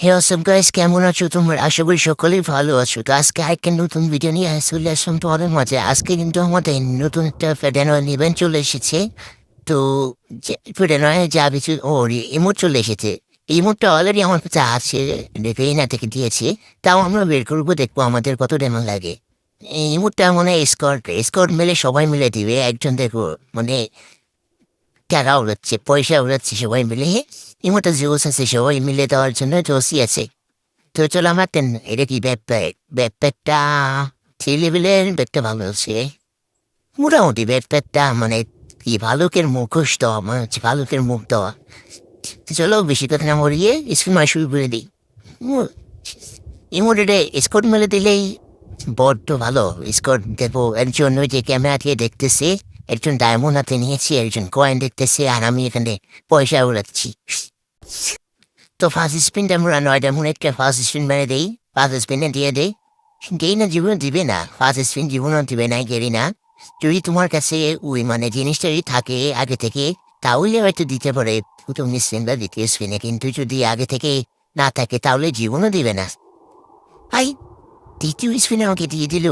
হে অসম guys, কেমন আছো তোমরা? আশা করি সকলেই ভালো আছো। তো আজকে আরেকটা নতুন ভিডিও নিয়ে চলে আসলাম তোমাদের মাঝে। আজকে কিন্তু আমাদের নতুন একটা ফেডারেল ইভেন্ট চলে এসেছে। তো ফেডারেল যা কিছু ইমোট চলে এসেছে। ইমোটটা অলরেডি আমার কাছে আছে, রেফেইনা থেকে দিয়েছে। তাও আমরা বের করবো, দেখবো আমাদের কত ডেমন লাগে। এই ইমোটটা মানে স্কট স্কট মিলে সবাই মিলে দিবে। একজন দেখো মানে টাকা উড়াচ্ছে, পয়সা উড়াচ্ছে সবাই মিলে। ইমোটা জোস আছে, সবাই মিলে দেওয়ার জন্য জোসই আছে। তো চলো আমার এটা কি ব্যাকপ্যাক? ব্যাকপ্যাকটা থ্রি লেভেলের ব্যাগটা ভালো আছে মোটামুটি। ব্যাকপ্যাকটা মানে কি ভালুকের মুখোশ দেওয়া, মানে হচ্ছে ভালুকের মুখ দেওয়া। তো চলো বেশি কথা না মরিয়ে স্ক্রিন মাই শুরু করে দিই। ইমোটেডে স্কট মেলে দিলেই বড্ড ভালো। স্কট দেখো, একজন ওই যে ক্যামেরা দিয়ে দেখতেছে, একজন ডায়মন্ড হাতে নিয়েছি, একজন কয়েন দেখতেছে, আর আমি এখানে পয়সা উড়াচ্ছি। তো ফার্স্ট স্পিনটা আমরা 9টা মিনিটকে ফার্স্ট স্পিন মেরে দিই। ফার্স্ট স্পিনে দিয়ে দেই। গেই না জীবন দিবে না, ফার্স্ট স্পিন জীবনও দিবে না, গেরি না। যদি তোমার কাছে ওই মানে জিনিসটাই থাকে আগে থেকে, তাহলে হয়তো দিতে পারে প্রথম স্পিন বা দ্বিতীয় স্পিনে। কিন্তু যদি আগে থেকে না থাকে তাহলে জীবনও দিবে না। ভাই, দ্বিতীয় স্পিনে আমাকে দিয়ে দিল।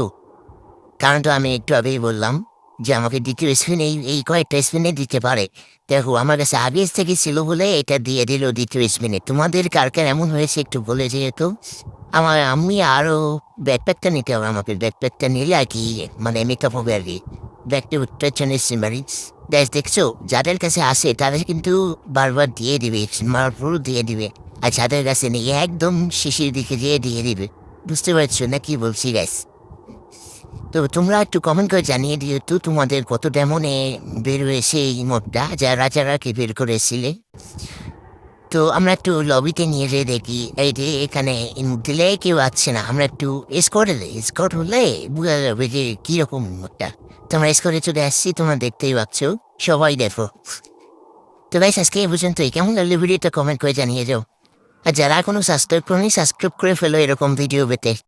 কারণ তো আমি একটু আগেই বললাম যে আমাকে দ্বিতীয় স্পিন এই কয়েকটা স্পিনে দিতে পারে। দেখো আমার কাছে আগে থেকে ছিল বলে এটা দিয়ে দিল দ্বিতীয় স্পিনে। তোমাদের কার কার এমন হয়েছে একটু বলে যেহেতু আমি আরো ব্যাকপ্যাকটা নিতে হবে। আমাকে ব্যাকপ্যাকটা নিলে আর কি মানে মেকআপ হবে আর কি। ব্যাগটা উত্তর জন্য সিমারিজ দেখ, দেখছো যাদের কাছে আসে তাদের কিন্তু বারবার দিয়ে দিবে, মারপুর দিয়ে দিবে। আর যাদের কাছে নেই একদম শেষের দিকে দিয়ে দিবে। বুঝতে পারছো না কি বলছি গাইস? তো তোমরা একটু কমেন্ট করে জানিয়ে দিও তো তোমাদের কত ডেমনে বের হয়েছে এই মোডটা, যারা যারা কে বের করেছিলে। তো আমরা একটু লবিতে নিয়ে যেয়ে দেখি, এই যে এখানে দিলে কেউ আসছে না। আমরা একটু স্কট হলে বোঝা যাবে যে কিরকম মোডটা। তোমরা স্কটে চলে আসছি, তোমরা দেখতেই পাচ্ছ, সবাই দেখো। তো ভাই আজকে এই পর্যন্তই। কেমন লাগলো ভিডিওটা কমেন্ট করে জানিয়ে যাও। আর যারা কোনো সাবস্ক্রাইব করেনি সাবস্ক্রাইব করে ফেলো এরকম ভিডিও পেতে।